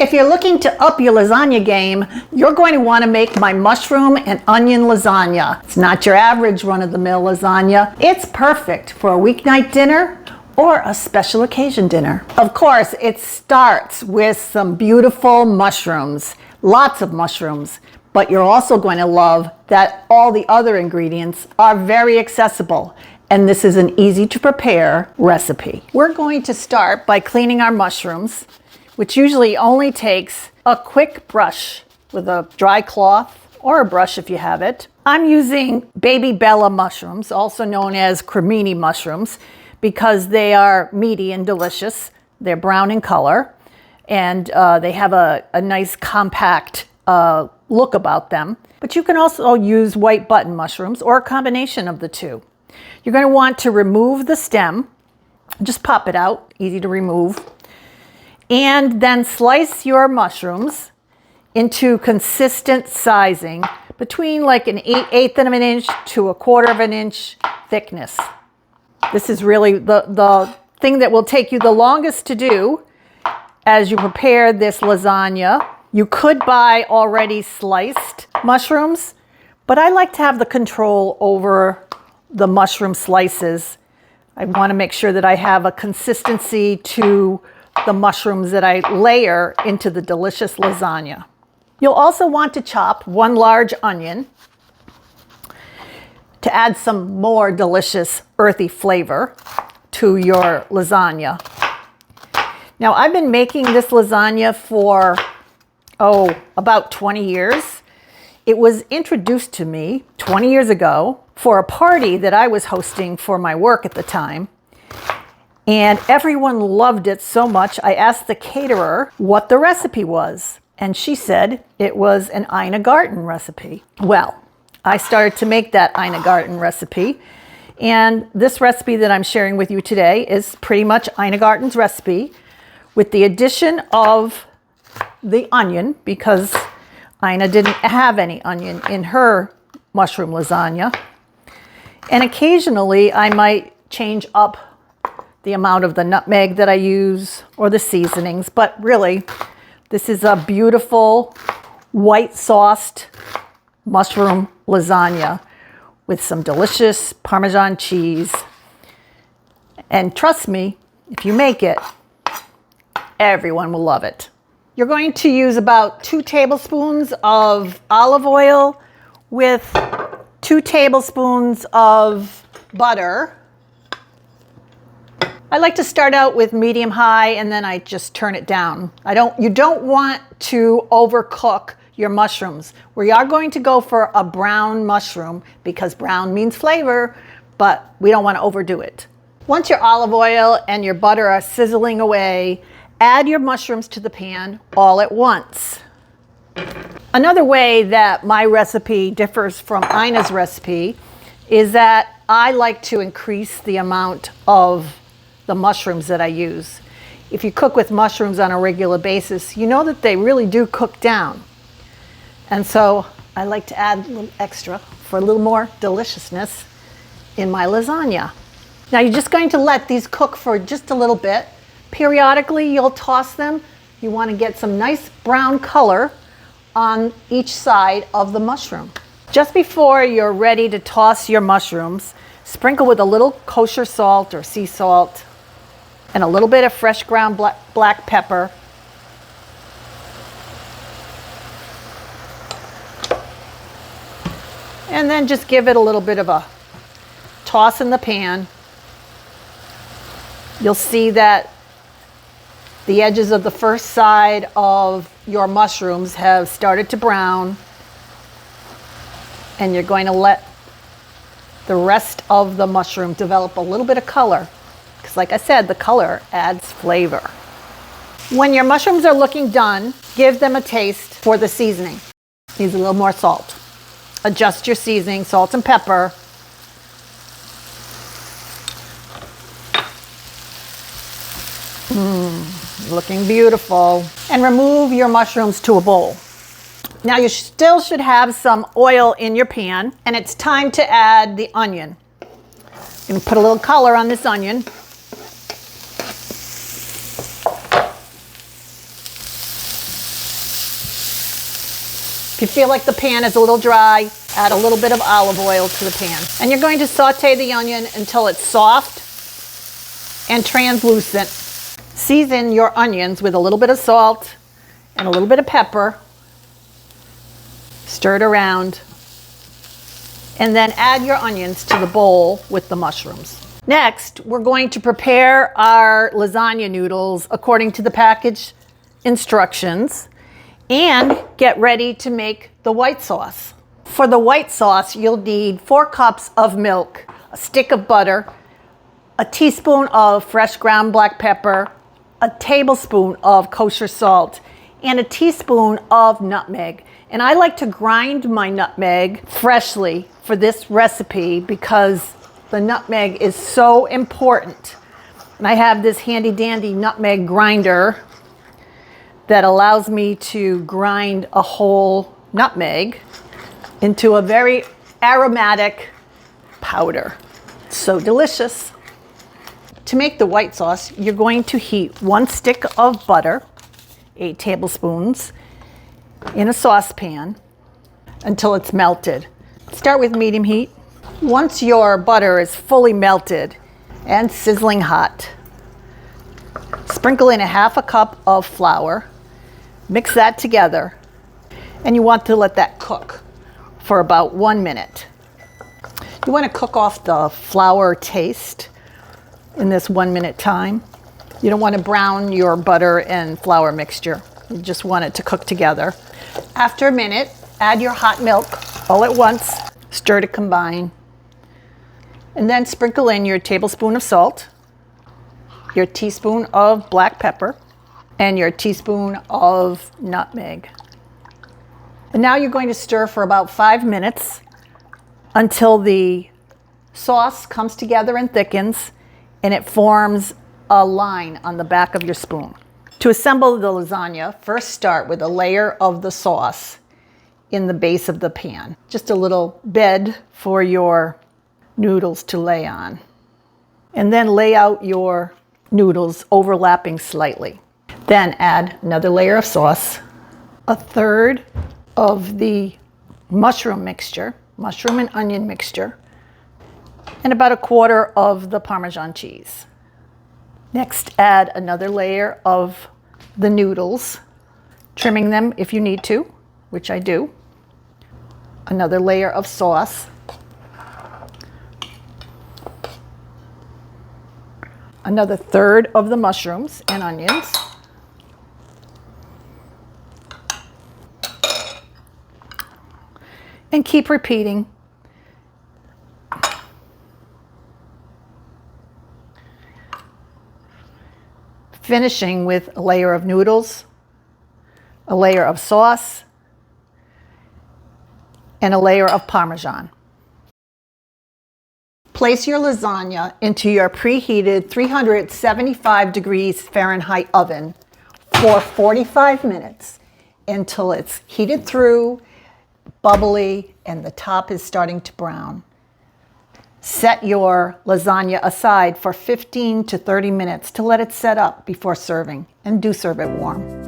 If you're looking to up your lasagna game, you're going to want to make my mushroom and onion lasagna. It's not your average run-of-the-mill lasagna. It's perfect for a weeknight dinner or a special occasion dinner. Of course, it starts with some beautiful mushrooms, lots of mushrooms, but you're also going to love that all the other ingredients are very accessible, and this is an easy to prepare recipe. We're going to start by cleaning our mushrooms, which usually only takes a quick brush with a dry cloth or a brush if you have it. I'm using baby Bella mushrooms, also known as cremini mushrooms, because they are meaty and delicious. They're brown in color, and they have a nice compact look about them. But you can also use white button mushrooms or a combination of the two. You're going to want to remove the stem. Just pop it out, easy to remove. And then slice your mushrooms into consistent sizing between like an eighth of an inch to 1/4 of an inch thickness. This is really the thing that will take you the longest to do as you prepare this lasagna. You could buy already sliced mushrooms, but I like to have the control over the mushroom slices. I want to make sure that I have a consistency to the mushrooms that I layer into the delicious lasagna. You'll also want to chop 1 large onion to add some more delicious earthy flavor to your lasagna. Now, I've been making this lasagna for, about 20 years. It was introduced to me 20 years ago for a party that I was hosting for my work at the time. And everyone loved it so much, I asked the caterer what the recipe was. And she said it was an Ina Garten recipe. Well, I started to make that Ina Garten recipe. And this recipe that I'm sharing with you today is pretty much Ina Garten's recipe with the addition of the onion, because Ina didn't have any onion in her mushroom lasagna. And occasionally I might change up the amount of the nutmeg that I use or the seasonings, but really this is a beautiful white sauced mushroom lasagna with some delicious Parmesan cheese. And trust me, if you make it, everyone will love it. You're going to use about 2 tablespoons of olive oil with 2 tablespoons of butter. I like to start out with medium high and then I just turn it down. You don't want to overcook your mushrooms. We are going to go for a brown mushroom because brown means flavor, but we don't want to overdo it. Once your olive oil and your butter are sizzling away, add your mushrooms to the pan all at once. Another way that my recipe differs from Ina's recipe is that I like to increase the amount of the mushrooms that I use. If you cook with mushrooms on a regular basis, you know that they really do cook down. And so I like to add a little extra for a little more deliciousness in my lasagna. Now you're just going to let these cook for just a little bit. Periodically you'll toss them. You want to get some nice brown color on each side of the mushroom. Just before you're ready to toss your mushrooms, sprinkle with a little kosher salt or sea salt and a little bit of fresh ground black pepper. And then just give it a little bit of a toss in the pan. You'll see that the edges of the first side of your mushrooms have started to brown, and you're going to let the rest of the mushroom develop a little bit of color, because like I said, the color adds flavor. When your mushrooms are looking done, give them a taste for the seasoning. Needs a little more salt. Adjust your seasoning, salt and pepper. Looking beautiful. And remove your mushrooms to a bowl. Now you still should have some oil in your pan, and it's time to add the onion. I'm going to put a little color on this onion. If you feel like the pan is a little dry, add a little bit of olive oil to the pan. And you're going to saute the onion until it's soft and translucent. Season your onions with a little bit of salt and a little bit of pepper. Stir it around. And then add your onions to the bowl with the mushrooms. Next, we're going to prepare our lasagna noodles according to the package instructions and get ready to make the white sauce. For the white sauce, you'll need 4 cups of milk, a stick of butter, a teaspoon of fresh ground black pepper, a tablespoon of kosher salt, and a teaspoon of nutmeg. And I like to grind my nutmeg freshly for this recipe because the nutmeg is so important. And I have this handy dandy nutmeg grinder that allows me to grind a whole nutmeg into a very aromatic powder. So delicious. To make the white sauce, you're going to heat 1 stick of butter, 8 tablespoons, in a saucepan until it's melted. Start with medium heat. Once your butter is fully melted and sizzling hot, sprinkle in a 1/2 cup of flour. Mix that together, and you want to let that cook for about 1 minute. You want to cook off the flour taste in this 1 minute time. You don't want to brown your butter and flour mixture. You just want it to cook together. After a minute, add your hot milk all at once. Stir to combine. And then sprinkle in your tablespoon of salt, your teaspoon of black pepper, and your teaspoon of nutmeg. And now you're going to stir for about 5 minutes until the sauce comes together and thickens and it forms a line on the back of your spoon. To assemble the lasagna, first start with a layer of the sauce in the base of the pan. Just a little bed for your noodles to lay on. And then lay out your noodles overlapping slightly. Then add another layer of sauce, 1/3 of the mushroom mixture, mushroom and onion mixture, and about 1/4 of the Parmesan cheese. Next, add another layer of the noodles, trimming them if you need to, which I do. Another layer of sauce. Another 1/3 of the mushrooms and onions. And keep repeating. Finishing with a layer of noodles, a layer of sauce, and a layer of Parmesan. Place your lasagna into your preheated 375 degrees Fahrenheit oven for 45 minutes until it's heated through, bubbly, and the top is starting to brown. Set your lasagna aside for 15 to 30 minutes to let it set up before serving, and do serve it warm.